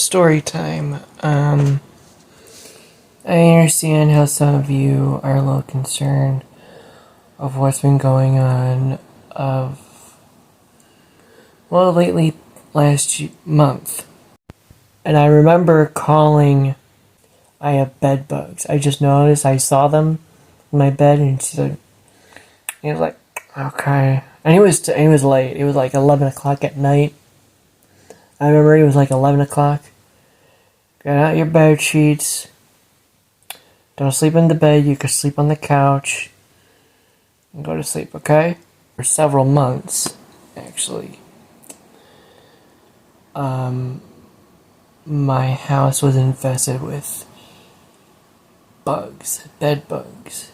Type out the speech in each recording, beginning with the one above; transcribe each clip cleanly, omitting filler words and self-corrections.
Story time. I understand how some of you are a little concerned of what's been going on lately, last month. And I remember calling, I have bed bugs. I just noticed, I saw them in my bed, and she said, he was like, okay. And it was late. It was like 11 o'clock at night. I remember it was like 11 o'clock. Get out your bed sheets. Don't sleep in the bed. You can sleep on the couch. And go to sleep, okay? For several months, actually. My house was infested with bugs, bed bugs.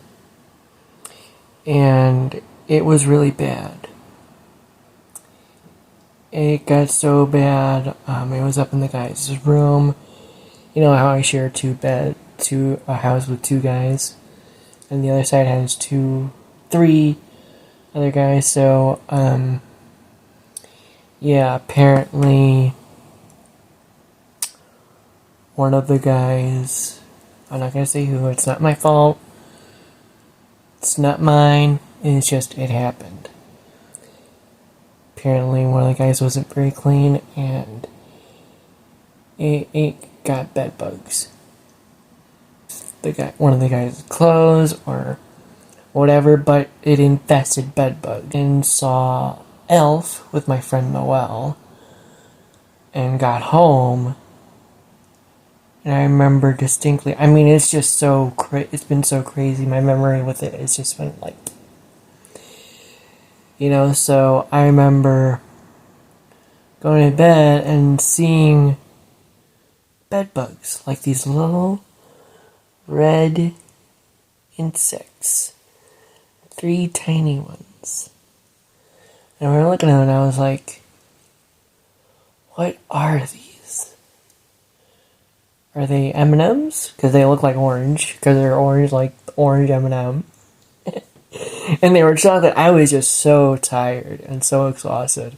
And it was really bad. It got so bad, it was up in the guy's room. You know how I share a house with two guys, and the other side has three other guys. So, yeah, apparently one of the guys, I'm not gonna say who, it's not my fault, it's not mine, it's just, it happened. Apparently one of the guys wasn't very clean, and it got bed bugs. One of the guy's clothes or whatever, but it infested bed bugs. And saw Elf with my friend Noel, and got home, and I remember distinctly. I mean, it's just so it's been so crazy. My memory with it has just been like, So I remember going to bed and seeing bed bugs, like these little red insects, 3 tiny ones. And we were looking at them, and I was like, what are these? Are they M&Ms? Because they look like orange, because they're orange, like orange M&M. And they were chocolate. I was just so tired and so exhausted.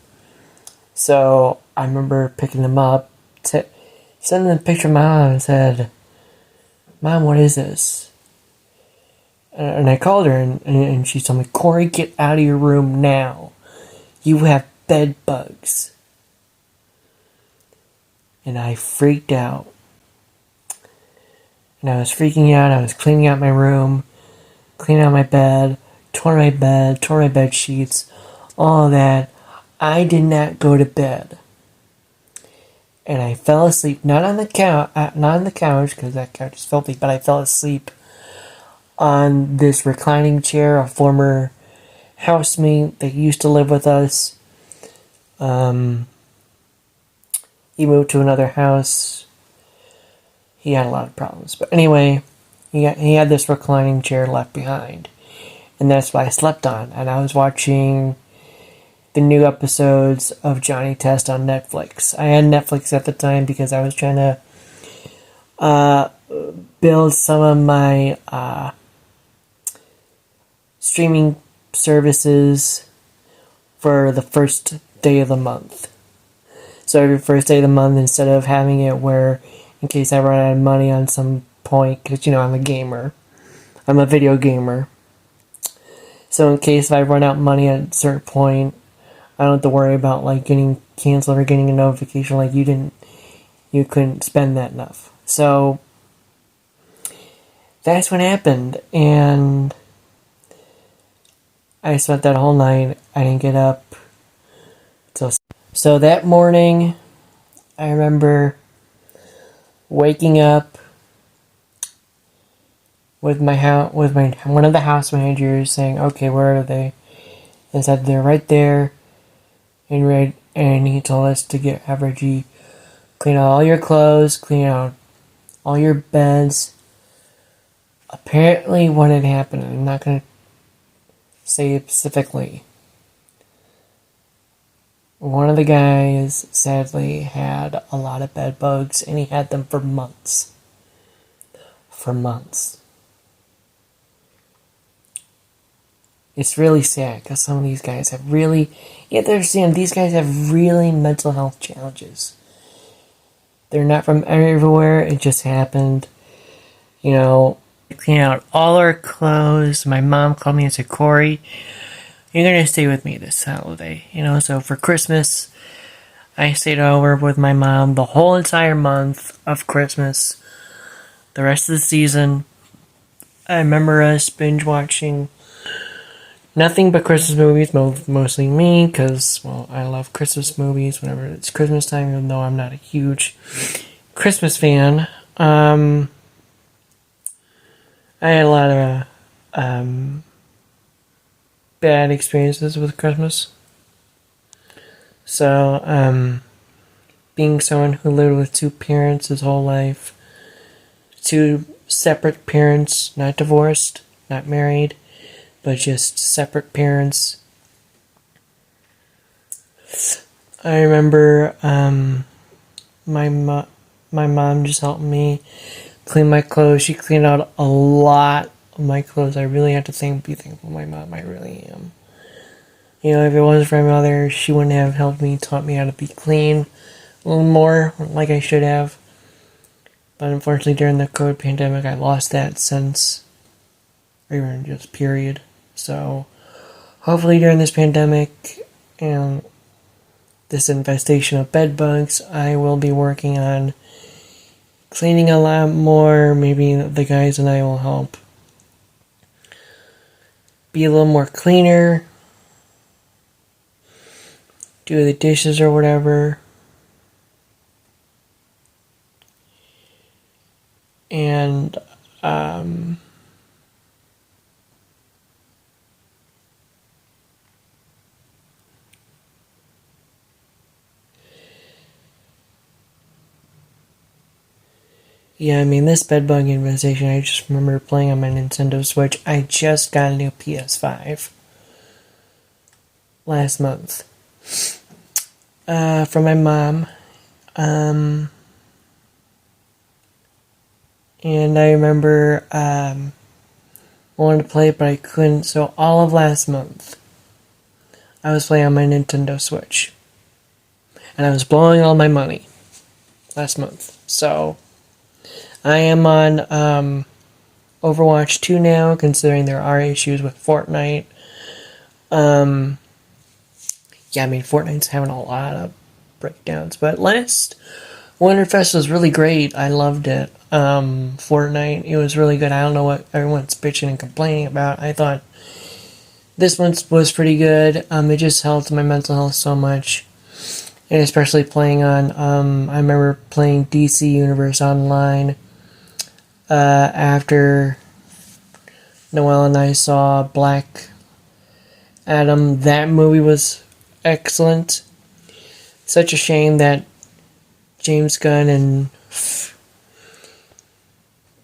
So I remember picking them up, sending a picture to my mom, and said, Mom, what is this? And I called her, and she told me, Corey, get out of your room now. You have bed bugs. And I freaked out. And I was freaking out. I was cleaning out my room, cleaning out my bed, tore my bed sheets, all that. I did not go to bed. And I fell asleep, not on the couch, because that couch is filthy, but I fell asleep on this reclining chair. A former housemate that used to live with us. He moved to another house. He had a lot of problems. But anyway, he had this reclining chair left behind. And that's what I slept on. And I was watching the new episodes of Johnny Test on Netflix. I had Netflix at the time because I was trying to build some of my streaming services for the first day of the month. So every first day of the month, instead of having it where, in case I run out of money on some point, because, I'm a gamer. I'm a video gamer. So in case if I run out of money at a certain point, I don't have to worry about, like, getting canceled or getting a notification like you couldn't spend that enough. So that's what happened, and I spent that whole night. I didn't get up. So that morning, I remember waking up with one of the house managers saying, "Okay, where are they?" And said they're right there in red. And he told us to have Reggie clean out all your clothes, clean out all your beds. Apparently, what had happened, I'm not going to say it specifically. One of the guys sadly had a lot of bed bugs, and he had them for months. It's really sad because some of these guys have really, you have to understand, these guys have really mental health challenges. They're not from everywhere. It just happened. You know, I cleaned out all our clothes. My mom called me and said, Corey, you're going to stay with me this holiday. You know, so for Christmas, I stayed over with my mom the whole entire month of Christmas. The rest of the season, I remember us binge watching nothing but Christmas movies, mostly me, because, well, I love Christmas movies whenever it's Christmas time, even though I'm not a huge Christmas fan. I had a lot of bad experiences with Christmas. So, being someone who lived with two parents his whole life, two separate parents, not divorced, not married, but just separate parents. I remember my mom just helped me clean my clothes. She cleaned out a lot of my clothes. I really have to be thankful for my mom. I really am. You know, if it wasn't for my mother, she wouldn't have helped me, taught me how to be clean a little more, like I should have. But unfortunately, during the COVID pandemic, I lost that sense, or even just period. So, hopefully during this pandemic and this infestation of bed bugs, I will be working on cleaning a lot more. Maybe the guys and I will help be a little more cleaner, do the dishes or whatever. And, yeah, I mean, this bedbug infestation, I just remember playing on my Nintendo Switch. I just got a new PS5 last month from my mom. And I remember wanted to play it, but I couldn't. So all of last month, I was playing on my Nintendo Switch. And I was blowing all my money last month. So I am on Overwatch 2 now, considering there are issues with Fortnite. Yeah, I mean, Fortnite's having a lot of breakdowns. But last Winterfest was really great. I loved it. Fortnite, it was really good. I don't know what everyone's bitching and complaining about. I thought this one was pretty good. It just helped my mental health so much. And especially playing on, I remember playing DC Universe Online after Noelle and I saw Black Adam. That movie was excellent. Such a shame that James Gunn and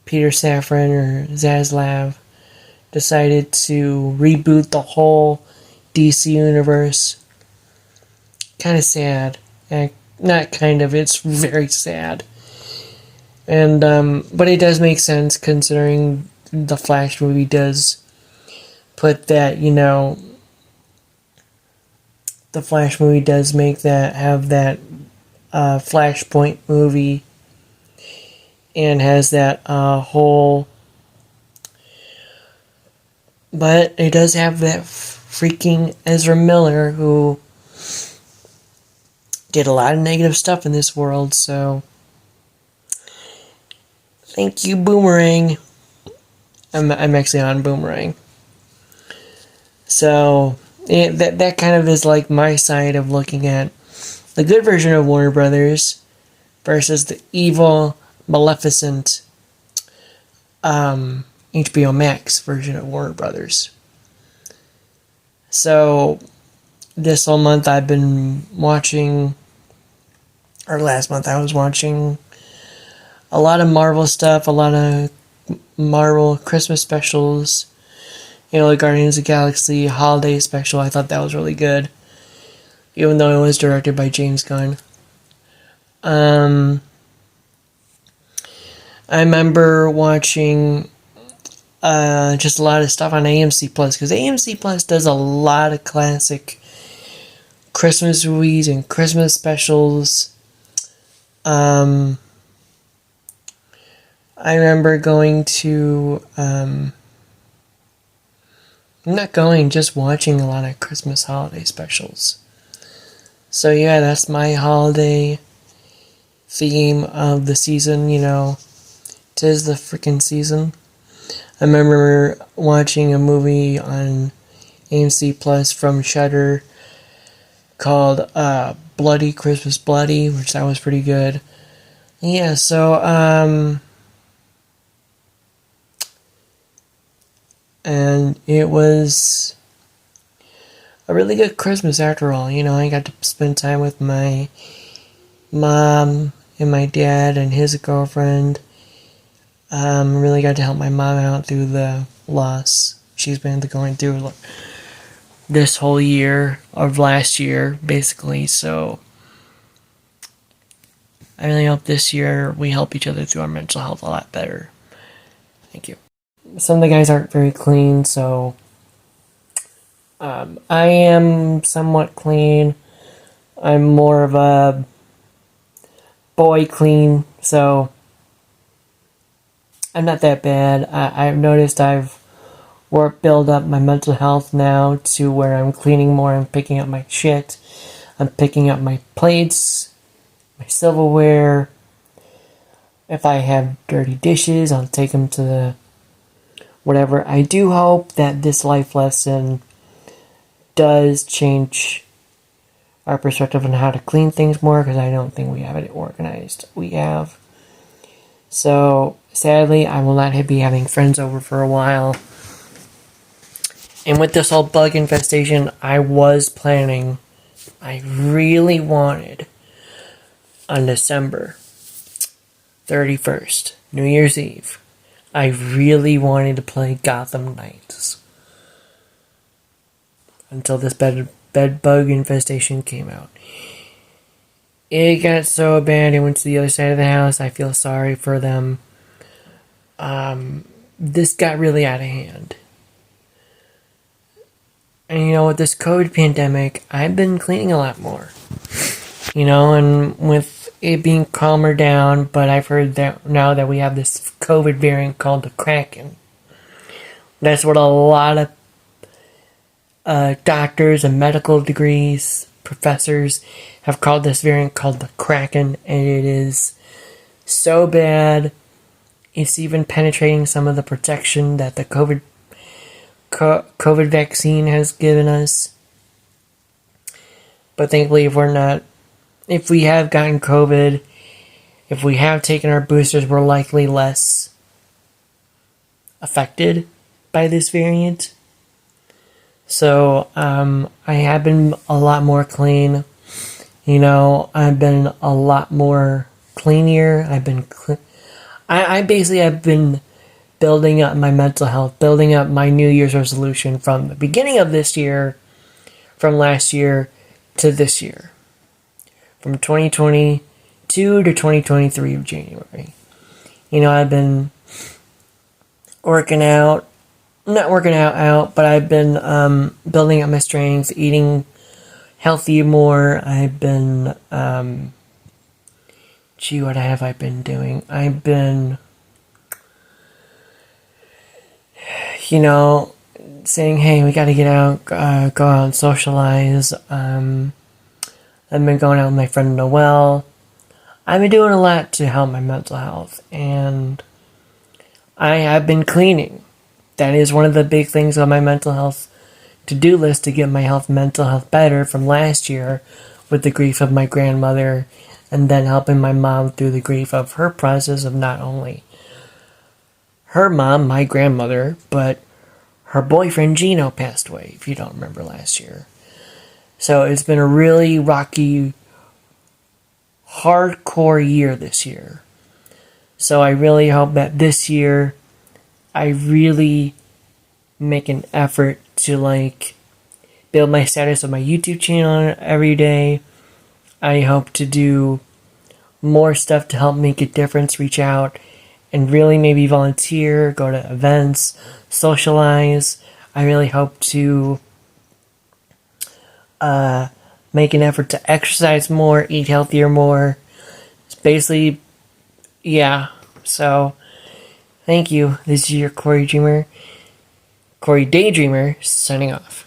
Peter Safran or Zaslav decided to reboot the whole DC universe. Kind of sad. Not kind of, it's very sad. And, but it does make sense considering the Flash movie does put that, you know, the Flash movie does make that, have that Flashpoint movie, and has that whole, but it does have that freaking Ezra Miller, who did a lot of negative stuff in this world, so thank you, Boomerang. I'm actually on Boomerang. So, that kind of is like my side of looking at the good version of Warner Brothers versus the evil, maleficent HBO Max version of Warner Brothers. So, this whole month I've been watching, or last month I was watching a lot of Marvel stuff, a lot of Marvel Christmas specials. You know, the Guardians of the Galaxy holiday special, I thought that was really good. Even though it was directed by James Gunn. I remember watching just a lot of stuff on AMC Plus, because AMC Plus does a lot of classic Christmas movies and Christmas specials. I remember going to, not going, just watching a lot of Christmas holiday specials. So yeah, that's my holiday theme of the season, you know. 'Tis the freaking season. I remember watching a movie on AMC Plus from Shudder called Bloody Christmas Bloody, which that was pretty good. Yeah, so and it was a really good Christmas after all. You know, I got to spend time with my mom and my dad and his girlfriend. Really got to help my mom out through the loss she's been going through this whole year of last year, basically. So I really hope this year we help each other through our mental health a lot better. Thank you. Some of the guys aren't very clean, so I am somewhat clean. I'm more of a boy clean, so I'm not that bad. I've noticed I've built up my mental health now to where I'm cleaning more. I'm picking up my shit. I'm picking up my plates, my silverware. If I have dirty dishes, I'll take them to the whatever. I do hope that this life lesson does change our perspective on how to clean things more, because I don't think we have it organized. We have. So, sadly, I will not be having friends over for a while. And with this whole bug infestation, I really wanted on December 31st, New Year's Eve, I really wanted to play Gotham Knights. Until this bedbug infestation came out. It got so bad, it went to the other side of the house. I feel sorry for them. This got really out of hand. And you know, with this COVID pandemic, I've been cleaning a lot more. You know, and with it being calmer down, but I've heard that now that we have this COVID variant called the Kraken. That's what a lot of doctors and medical degrees, professors have called this variant called the Kraken, and it is so bad. It's even penetrating some of the protection that the COVID vaccine has given us. But thankfully, if we have gotten COVID, if we have taken our boosters, we're likely less affected by this variant. So, I have been a lot more clean. You know, I've been a lot more cleaner. I've been I basically have been building up my mental health, building up my New Year's resolution from the beginning of this year, from last year to this year. From 2022 to 2023 of January. You know, I've been not working out, but I've been building up my strength, eating healthy more. I've been, what have I been doing? I've been, you know, saying, hey, we gotta get out, go out and socialize. I've been going out with my friend Noelle. I've been doing a lot to help my mental health, and I have been cleaning. That is one of the big things on my mental health to-do list to get my mental health better from last year with the grief of my grandmother, and then helping my mom through the grief of her process of not only her mom, my grandmother, but her boyfriend Gino passed away, if you don't remember last year. So it's been a really rocky, hardcore year this year. So I really hope that this year I really make an effort to build my status on my YouTube channel every day. I hope to do more stuff to help make a difference, reach out, and really maybe volunteer, go to events, socialize. I really hope to make an effort to exercise more, eat healthier more, basically, yeah. So, thank you. This is your Corey Daydreamer, signing off.